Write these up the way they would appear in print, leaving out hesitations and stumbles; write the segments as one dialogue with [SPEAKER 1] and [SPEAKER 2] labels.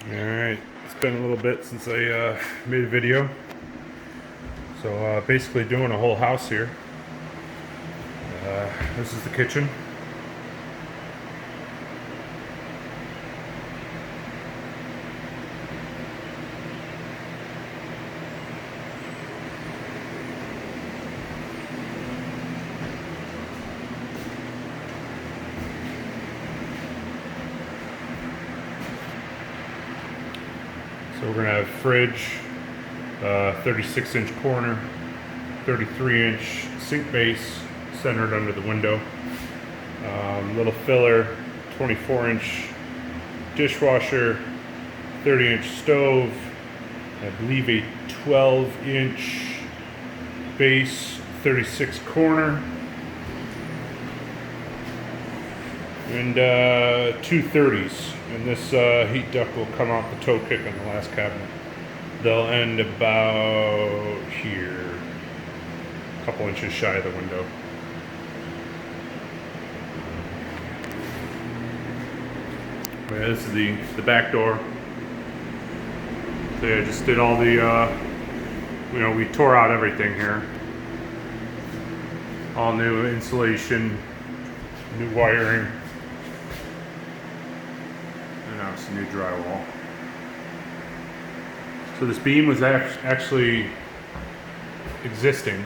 [SPEAKER 1] Alright, it's been a little bit since I made a video. So basically doing a whole house here. This is the kitchen. So we're going to have fridge, 36-inch corner, 33-inch sink base centered under the window, little filler, 24-inch dishwasher, 30-inch stove, I believe a 12-inch base, 36 corner, and two 30s. And this heat duct will come out the toe kick on the last cabinet. They'll end about here, a couple inches shy of the window. Yeah, this is the back door. So yeah, I just did all the, we tore out everything here. All new insulation, new wiring. And now it's new drywall. So this beam was actually existing.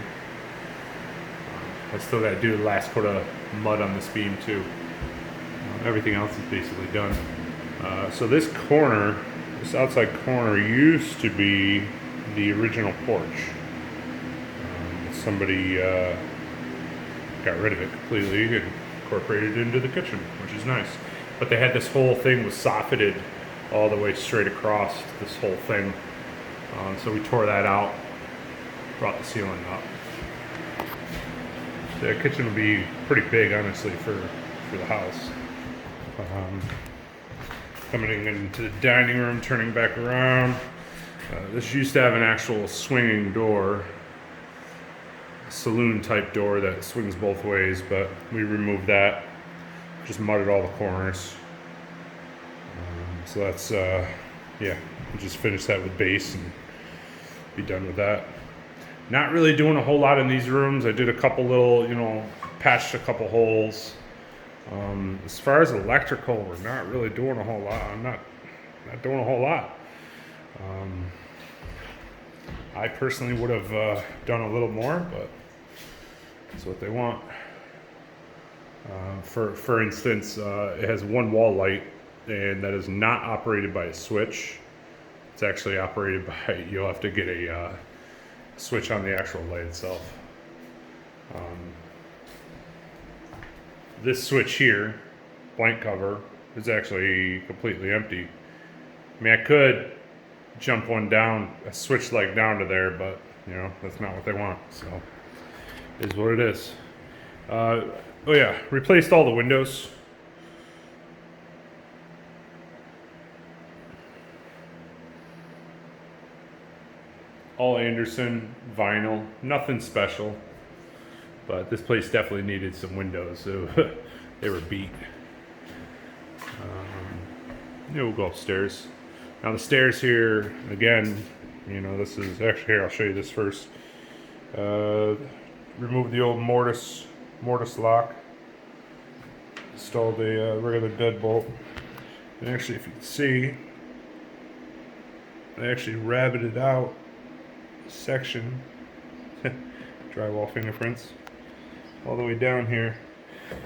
[SPEAKER 1] I still got to do the last coat of mud on this beam too. Everything else is basically done. So this corner, this outside corner, used to be the original porch. Somebody got rid of it completely and incorporated it into the kitchen, which is nice. But they had this whole thing was soffitted all the way straight across this whole thing. So we tore that out, brought the ceiling up. The kitchen will be pretty big, honestly, for the house. Coming into the dining room, turning back around. This used to have an actual swinging door, a saloon type door that swings both ways, but we removed that, just mudded all the corners. So that's, yeah, we just finished that with base and be done with that. Not really doing a whole lot in these rooms. I did a couple little, patched a couple holes. As far as electrical, we're not really doing a whole lot. I'm not doing a whole lot. I personally would have done a little more, but that's what they want. For instance, it has one wall light, and that is not operated by a switch. It's actually operated by, you'll have to get a switch on the actual light itself. This switch here, blank cover, is actually completely empty. I mean, I could jump one down, a switch like down to there, but that's not what they want. So, it is what it is. Oh yeah, replaced all the windows. All Anderson, vinyl, nothing special. But this place definitely needed some windows, so they were beat. We'll go upstairs. Now the stairs here, again, this is, actually here, I'll show you this first. Remove the old mortise lock. Installed a regular deadbolt. And actually, if you can see, I actually rabbited out a section, drywall fingerprints, all the way down here,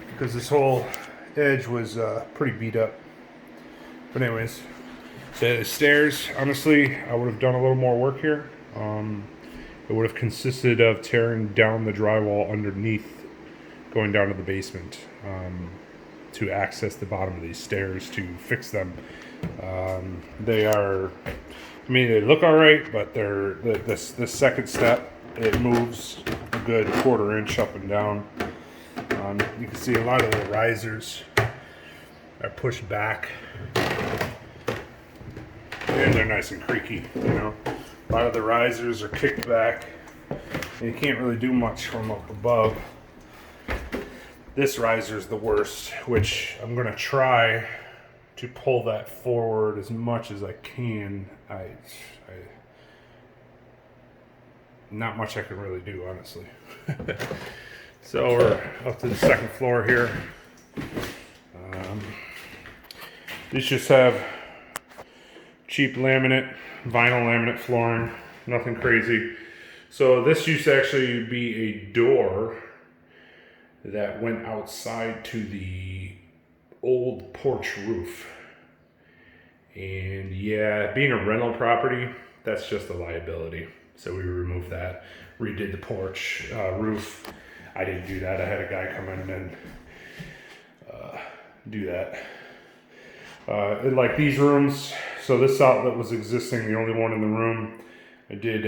[SPEAKER 1] because this whole edge was pretty beat up. But anyways, the stairs, honestly, I would have done a little more work here. It would have consisted of tearing down the drywall underneath, going down to the basement to access the bottom of these stairs to fix them. They are, they look all right, but they're this second step, it moves a good 1/4 inch up and down. You can see a lot of the risers are pushed back, and they're nice and creaky. A lot of the risers are kicked back, and you can't really do much from up above. This riser is the worst, which I'm going to try to pull that forward as much as I can. Not much I can really do, honestly. So we're up to the second floor here. These just have cheap laminate, vinyl laminate flooring, nothing crazy. So this used to actually be a door that went outside to the old porch roof. And yeah, being a rental property, that's just a liability. So we removed that, redid the porch roof. I didn't do that. I had a guy come in and do that. Like these rooms, so this outlet was existing, the only one in the room. I did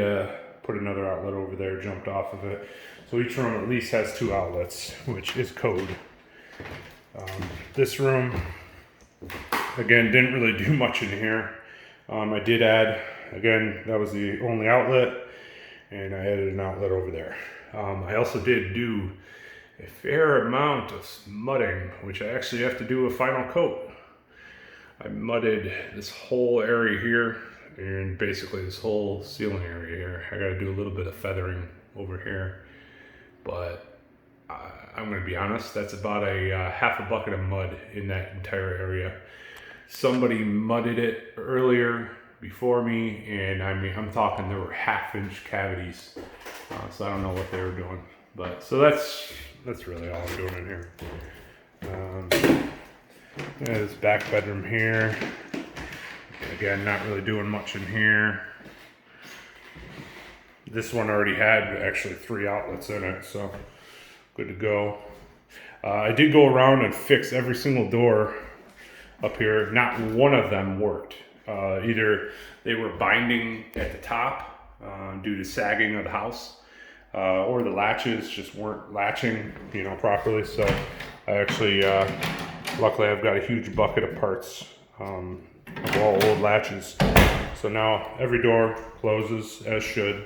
[SPEAKER 1] put another outlet over there, jumped off of it. So each room at least has 2 outlets, which is code. This room, again, didn't really do much in here. I did add, again, that was the only outlet, and I added an outlet over there. I also did do a fair amount of mudding, which I actually have to do a final coat. I mudded this whole area here, and basically this whole ceiling area here. I gotta do a little bit of feathering over here, but I'm gonna be honest, that's about a half a bucket of mud in that entire area. Somebody mudded it earlier before me, and I mean, I'm talking there were 1/2-inch cavities. So I don't know what they were doing, but so that's really all I'm doing in here. This back bedroom here. Again, not really doing much in here. This one already had actually 3 outlets in it, so good to go. I did go around and fix every single door up here. Not one of them worked. Either they were binding at the top due to sagging of the house, or the latches just weren't latching, properly. So I actually, luckily I've got a huge bucket of parts of all old latches. So now every door closes as should.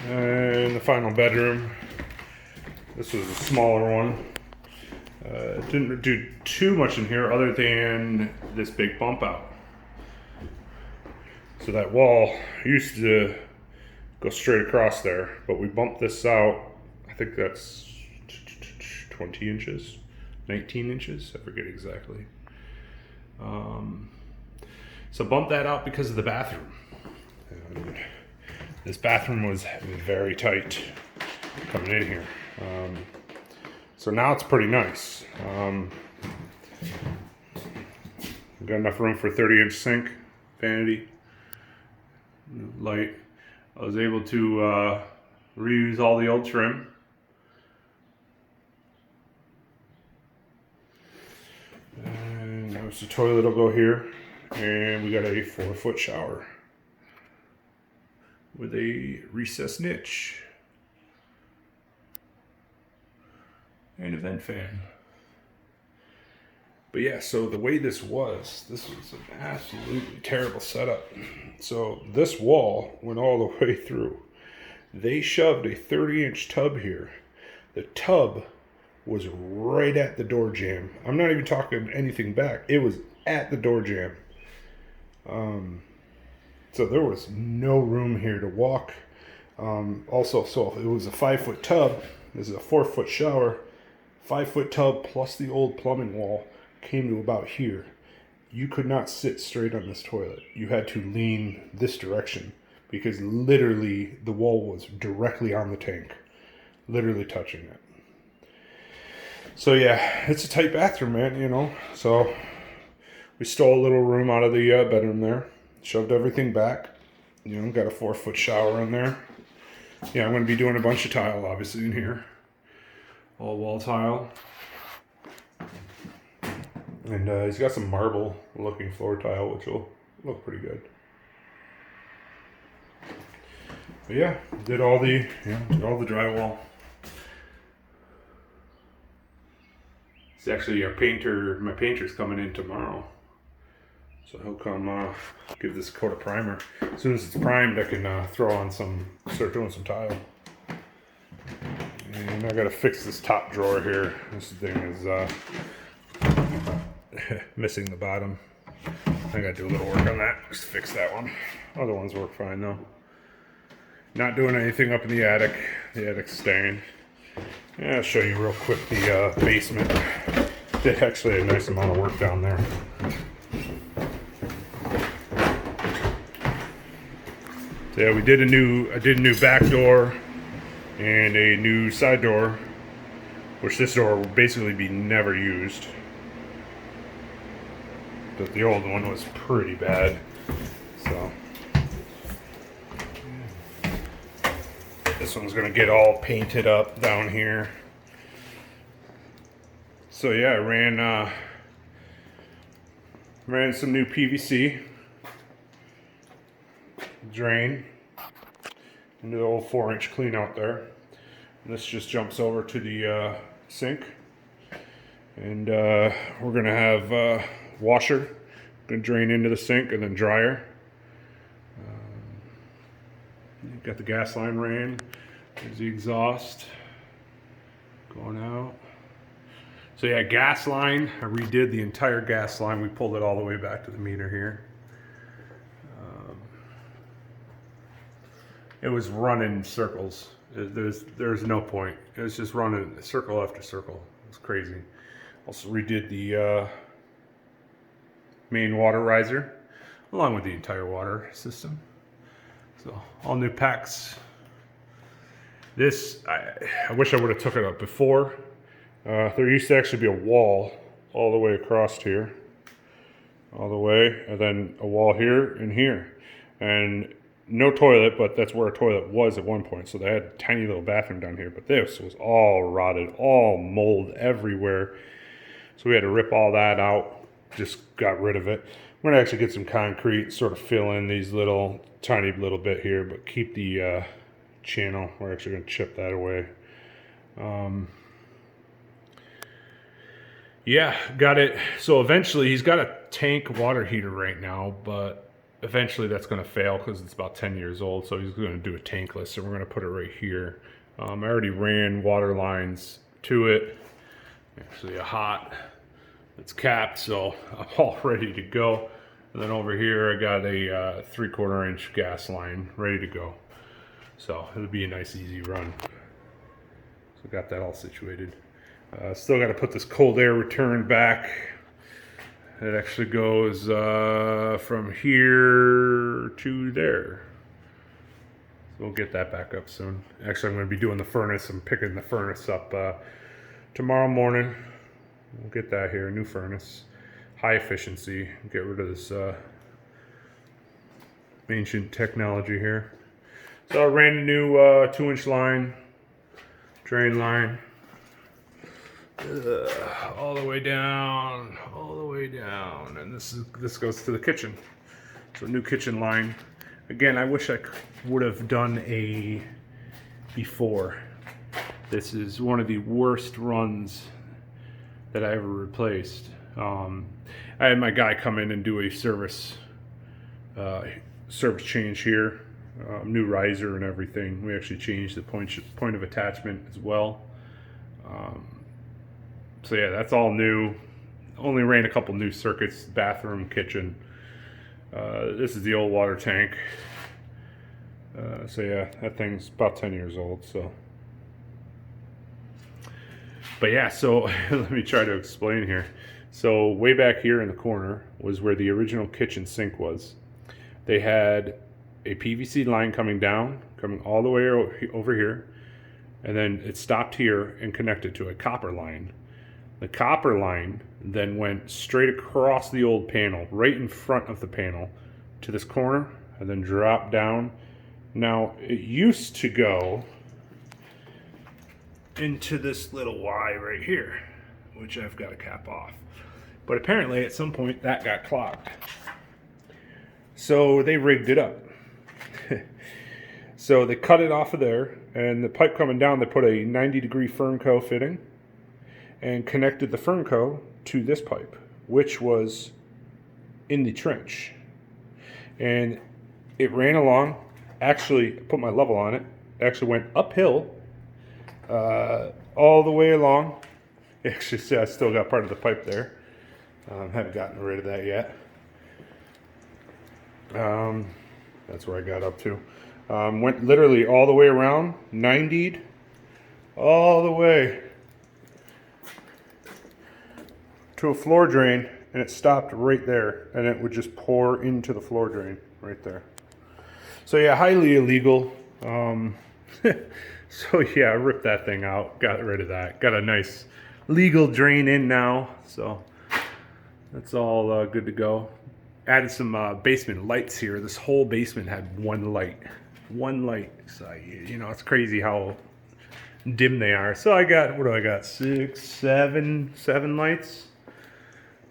[SPEAKER 1] And the final bedroom. This was a smaller one. Didn't do too much in here other than this big bump out. So that wall used to go straight across there, but we bumped this out. I think that's 20 inches, 19 inches, I forget exactly. So bumped that out because of the bathroom. And this bathroom was very tight coming in here. So now it's pretty nice. Got enough room for a 30-inch sink, vanity, light. I was able to reuse all the old trim. And there's the toilet will go here. And we got a 4-foot shower with a recessed niche and a vent fan. But yeah, so the way this was an absolutely terrible setup. So this wall went all the way through. They shoved a 30-inch tub here. The tub was right at the door jamb. I'm not even talking anything back. It was at the door jamb. So there was no room here to walk. Also, so it was a 5-foot tub. This is a 4-foot shower. 5-foot tub plus the old plumbing wall came to about here. You could not sit straight on this toilet. You had to lean this direction because literally the wall was directly on the tank, literally touching it. So yeah, it's a tight bathroom, man, So we stole a little room out of the bedroom there, shoved everything back, got a 4-foot shower in there. Yeah, I'm going to be doing a bunch of tile, obviously, in here. All wall tile. And he's got some marble looking floor tile, which will look pretty good. But yeah, did all the drywall. It's actually my painter's coming in tomorrow. So he'll come give this coat a primer. As soon as it's primed, I can start doing some tile. And I gotta fix this top drawer here. This thing is missing the bottom. I gotta do a little work on that, just to fix that one. Other ones work fine though. Not doing anything up in the attic. The attic's staying. Yeah, I'll show you real quick the basement. Did actually a nice amount of work down there. So yeah, I did a new back door and a new side door, which this door will basically be never used. But the old one was pretty bad. So this one's gonna get all painted up down here. So yeah, I ran some new PVC drain into the old 4-inch clean out there. And this just jumps over to the sink, and we're gonna have washer gonna drain into the sink, and then dryer. You've got the gas line ran. There's the exhaust going out. So yeah, gas line. I redid the entire gas line. We pulled it all the way back to the meter here. It was running circles. There's no point. It was just running circle after circle. It was crazy. Also redid the main water riser, along with the entire water system. So all new packs. This, I wish I would have took it up before. There used to actually be a wall all the way across here, all the way, and then a wall here and here, and no toilet, but that's where a toilet was at one point. So they had a tiny little bathroom down here, but this was all rotted, all mold everywhere. So we had to rip all that out, just got rid of it. We're gonna actually get some concrete, sort of fill in these tiny little bit here, but keep the channel. We're actually gonna chip that away. Yeah, got it. So eventually, he's got a tank water heater right now, but eventually that's going to fail because it's about 10 years old. So he's going to do a tankless. So we're going to put it right here. I already ran water lines to it. Actually a hot. It's capped, so I'm all ready to go. And then over here, I got a 3/4 inch gas line ready to go. So it'll be a nice, easy run. So got that all situated. Still got to put this cold air return back. It actually goes from here to there. So we'll get that back up soon. Actually, I'm going to be doing the furnace. I'm picking the furnace up tomorrow morning. We'll get that here, a new furnace. High efficiency. Get rid of this ancient technology here. So I ran a new 2-inch line, drain line. All the way down, and this goes to the kitchen. So new kitchen line. Again, I wish I would have done a before. This is one of the worst runs that I ever replaced. I had my guy come in and do a service change here, new riser and everything. We actually changed the point of attachment as well. So yeah, that's all new. Only ran a couple new circuits, bathroom, kitchen. This is the old water tank. So yeah, that thing's about 10 years old, so. But yeah, so let me try to explain here. So way back here in the corner was where the original kitchen sink was. They had a PVC line coming all the way over here, and then it stopped here and connected to a copper line. The copper line then went straight across the old panel, right in front of the panel, to this corner, and then dropped down. Now, it used to go into this little Y right here, which I've got to cap off. But apparently, at some point, that got clogged. So they rigged it up. So they cut it off of there, and the pipe coming down, they put a 90-degree Fernco fitting, and connected the Fernco to this pipe, which was in the trench. And it ran along, actually put my level on it, actually went uphill all the way along. Actually, see, I still got part of the pipe there. Haven't gotten rid of that yet. That's where I got up to. Went literally all the way around, 90'd, all the way to a floor drain, and it stopped right there, and it would just pour into the floor drain right there. So yeah, highly illegal. So yeah, I ripped that thing out, got rid of that. Got a nice legal drain in now, so that's all good to go. Added some basement lights here. This whole basement had one light. So you know, it's crazy how dim they are. So I got, what do I got? 6, 7 lights.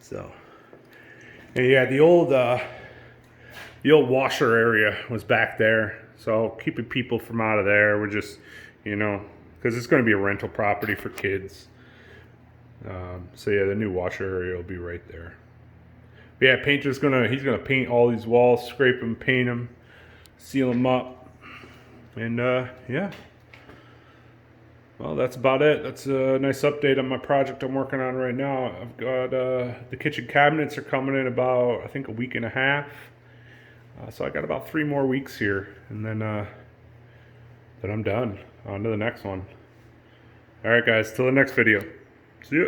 [SPEAKER 1] So, and yeah, the old washer area was back there. So keeping people from out of there. We're just, you know, because it's going to be a rental property for kids. So yeah, the new washer area will be right there. But yeah, he's gonna paint all these walls, scrape them, paint them, seal them up, and yeah. Well, that's about it. That's a nice update on my project I'm working on right now. I've got the kitchen cabinets are coming in about, I think, a week and a half. So I got about 3 more weeks here, and then I'm done. On to the next one. All right, guys. Till the next video. See ya.